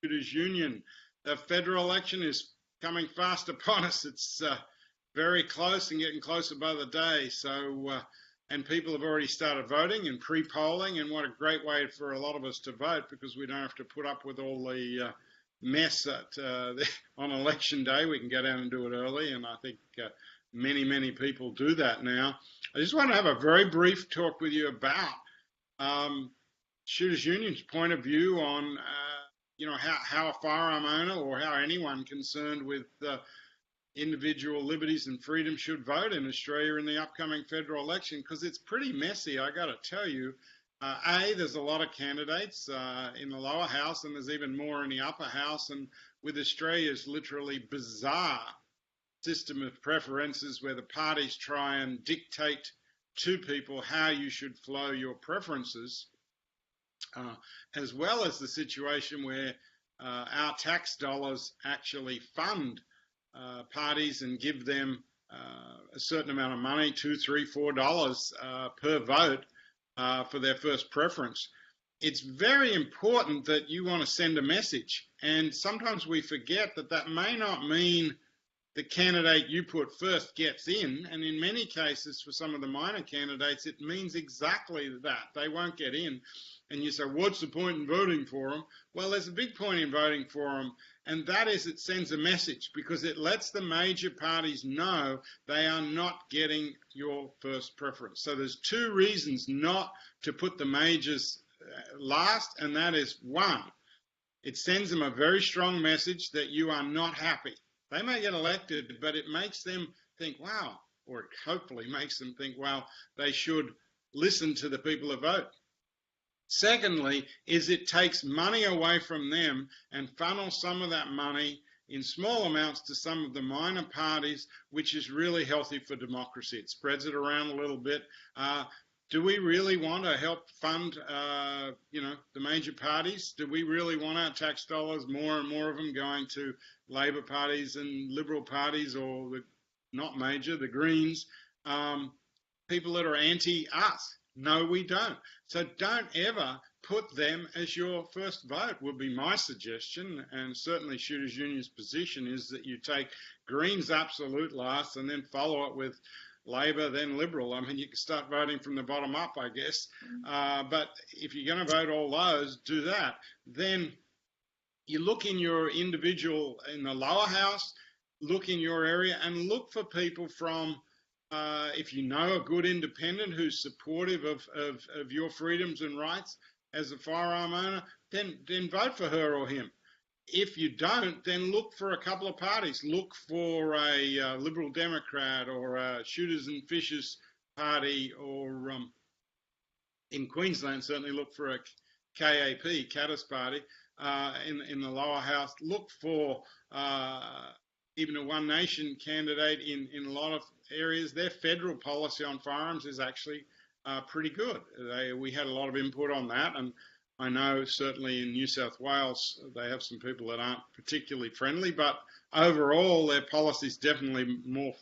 Shooters Union. The federal election is coming fast upon us. It's very close and getting closer by the day. So, and people have already started voting and pre-polling, and what a great way for a lot of us to vote, because we don't have to put up with all the mess on election day. We can go down and do it early, and I think many people do that now. I just want to have a very brief talk with you about Shooters Union's point of view on how a firearm owner, or how anyone concerned with individual liberties and freedom, should vote in Australia in the upcoming federal election, because it's pretty messy, I got to tell you. There's a lot of candidates in the lower house, and there's even more in the upper house, and with Australia's literally bizarre system of preferences where the parties try and dictate to people how you should flow your preferences, as well as the situation where our tax dollars actually fund parties and give them a certain amount of money, $2, $3, $4 per vote for their first preference. It's very important that you want to send a message, and sometimes we forget that that may not mean the candidate you put first gets in, and in many cases for some of the minor candidates it means exactly that. They won't get in, and you say, what's the point in voting for them? Well, there's a big point in voting for them, and that is it sends a message, because it lets the major parties know they are not getting your first preference. So there's two reasons not to put the majors last, and that is, one, it sends them a very strong message that you are not happy. They may get elected, but it makes them think, wow, or it hopefully makes them think, well, they should listen to the people who vote. Secondly, is it takes money away from them and funnels some of that money in small amounts to some of the minor parties, which is really healthy for democracy. It spreads it around a little bit. Do we really want to help fund, the major parties? Do we really want our tax dollars, more and more of them, going to Labor parties and Liberal parties, or the not major, the Greens, people that are anti-us? No, we don't. So don't ever put them as your first vote, would be my suggestion. And certainly Shooters Union's position is that you take Greens absolute last and then follow it with Labor, then Liberal. I mean, you can start voting from the bottom up, I guess. But if you're going to vote all those, do that. Then you look in your individual, in the lower house, look in your area and look for people from, if you know a good independent who's supportive of your freedoms and rights as a firearm owner, then vote for her or him. If you don't, then look for a couple of parties. Look for a Liberal Democrat, or a Shooters and Fishers party, or in Queensland, certainly look for a KAP, Caddis Party, in the lower house. Look for even a One Nation candidate in a lot of areas. Their federal policy on firearms is actually pretty good. We had a lot of input on that, and I know certainly in New South Wales they have some people that aren't particularly friendly, but overall their policy is definitely more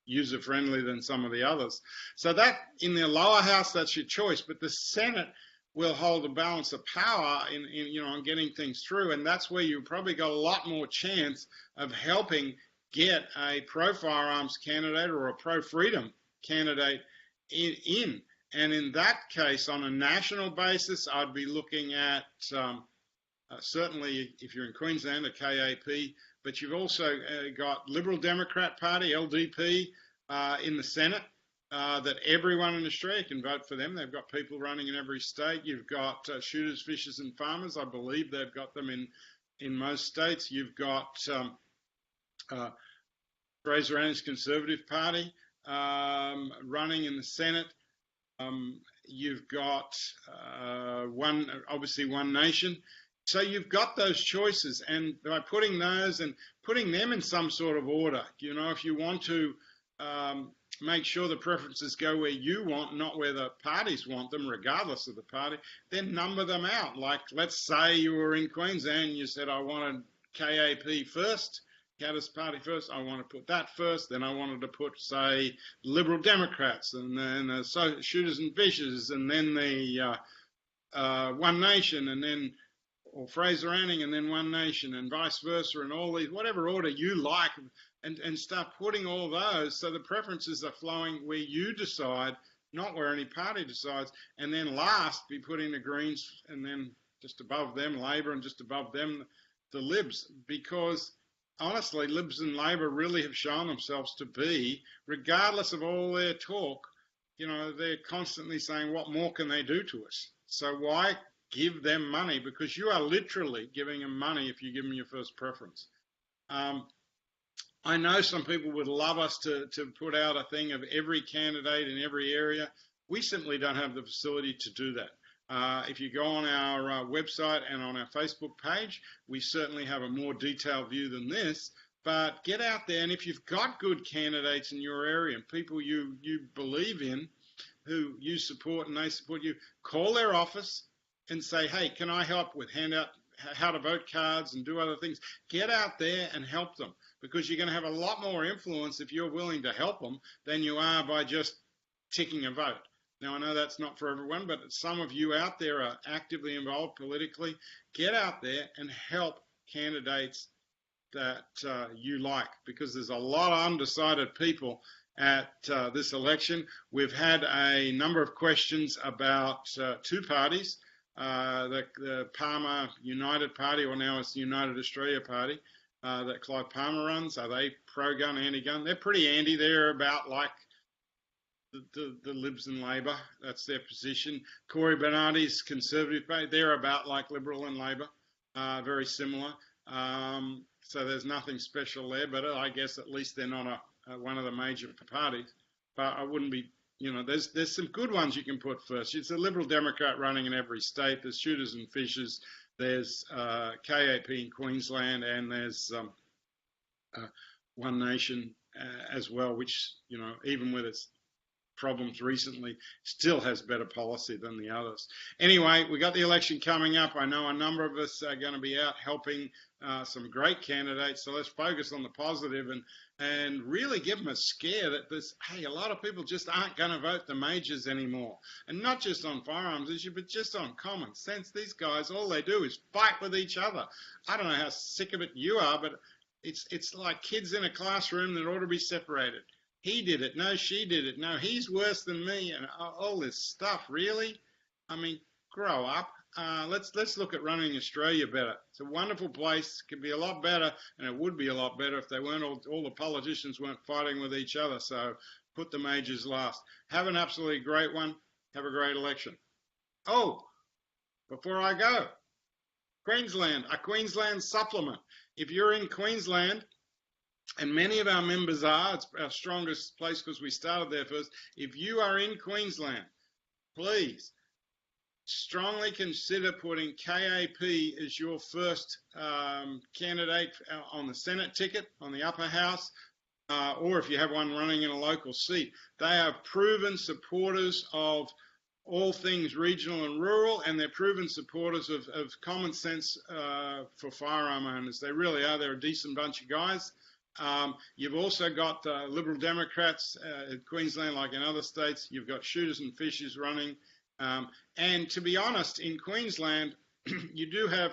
user-friendly than some of the others. So that, in the lower house, that's your choice, but the Senate will hold the balance of power on getting things through, and that's where you probably got a lot more chance of helping get a pro-firearms candidate or a pro-freedom candidate in. And in that case, on a national basis, I'd be looking at certainly, if you're in Queensland, a KAP, but you've also got Liberal Democrat Party, LDP, in the Senate, that everyone in Australia can vote for them. They've got people running in every state. You've got Shooters, Fishers and Farmers. I believe they've got them in most states. You've got Fraser Ann's Conservative Party running in the Senate. You've got obviously One Nation. So you've got those choices, and by putting those and putting them in some sort of order, if you want to make sure the preferences go where you want, not where the parties want them, regardless of the party, then number them out. Like, let's say you were in Queensland and you said, I wanted KAP first, Caddis Party first, I want to put that first, then I wanted to put, say, Liberal Democrats, and then Shooters and Fishers, and then the One Nation, and then or Fraser Anning and then One Nation and vice versa, and all these, whatever order you like, and start putting all those so the preferences are flowing where you decide, not where any party decides. And then last, be putting the Greens, and then just above them Labor, and just above them the Libs, because honestly, Libs and Labor really have shown themselves to be, regardless of all their talk, they're constantly saying, what more can they do to us? So why give them money? Because you are literally giving them money if you give them your first preference. I know some people would love us to put out a thing of every candidate in every area. We simply don't have the facility to do that. If you go on our website and on our Facebook page, we certainly have a more detailed view than this. But get out there, and if you've got good candidates in your area and people you believe in, who you support and they support you, call their office and say, hey, can I help with hand out how to vote cards and do other things? Get out there and help them, because you're going to have a lot more influence if you're willing to help them than you are by just ticking a vote. Now, I know that's not for everyone, but some of you out there are actively involved politically. Get out there and help candidates that you like, because there's a lot of undecided people at this election. We've had a number of questions about two parties, the Palmer United Party, or now it's the United Australia Party, that Clive Palmer runs. Are they pro-gun, anti-gun? They're pretty anti. They're about like the Libs and Labor. That's their position. Cory Bernardi's Conservative Party, they're about like Liberal and Labor, very similar. So there's nothing special there, but I guess at least they're not one of the major parties. But I wouldn't be, there's some good ones you can put first. It's a Liberal Democrat running in every state. There's Shooters and Fishers. There's KAP in Queensland, and there's One Nation as well, which, even with its problems recently, still has better policy than the others. Anyway, we got the election coming up. I know a number of us are going to be out helping some great candidates. So let's focus on the positive and really give them a scare that a lot of people just aren't going to vote the majors anymore. And not just on firearms issue, but just on common sense. These guys, all they do is fight with each other. I don't know how sick of it you are, but it's like kids in a classroom that ought to be separated. He did it. No, she did it. No, he's worse than me, and all this stuff. Really? I mean, grow up. Let's look at running Australia better. It's a wonderful place. It could be a lot better, and it would be a lot better if they weren't all the politicians weren't fighting with each other. So put the majors last. Have an absolutely great one. Have a great election. Oh, before I go, a Queensland supplement. If you're in Queensland, and many of our members are, it's our strongest place because we started there first. If you are in Queensland, please strongly consider putting KAP as your first candidate on the Senate ticket, on the upper house, or if you have one running in a local seat. They are proven supporters of all things regional and rural, and they're proven supporters of common sense for firearm owners. They really are. They're a decent bunch of guys. You've also got Liberal Democrats in Queensland, like in other states. You've got Shooters and Fishers running. And to be honest, in Queensland, you do have,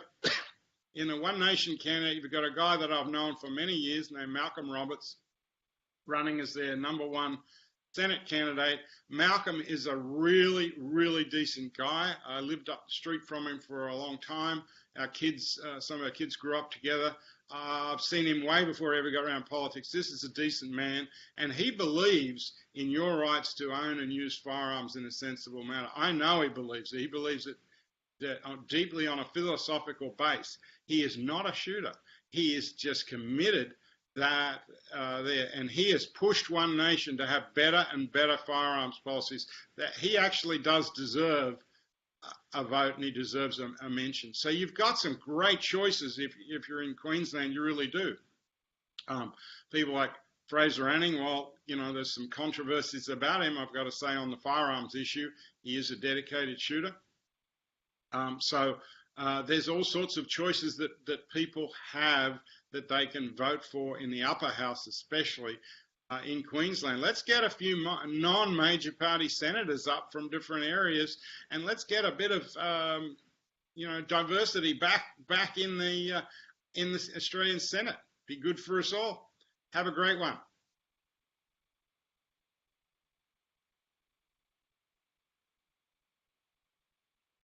in a One Nation candidate, you've got a guy that I've known for many years named Malcolm Roberts, running as their number one Senate candidate. Malcolm is a really, really decent guy. I lived up the street from him for a long time. Our kids, some of our kids grew up together. I've seen him way before he ever got around politics. This is a decent man, and he believes in your rights to own and use firearms in a sensible manner. I know he believes it. He believes it deeply on a philosophical base. He is not a shooter. He is just committed that and he has pushed One Nation to have better and better firearms policies. That he actually does deserve a vote, and he deserves a mention. So you've got some great choices if you're in Queensland. You really do. People like Fraser Anning, well, there's some controversies about him, I've got to say, on the firearms issue. He is a dedicated shooter. So there's all sorts of choices that people have that they can vote for in the upper house, especially in Queensland. Let's get a few non-major party senators up from different areas, and let's get a bit of diversity back in the Australian Senate. Be good for us all. Have a great one.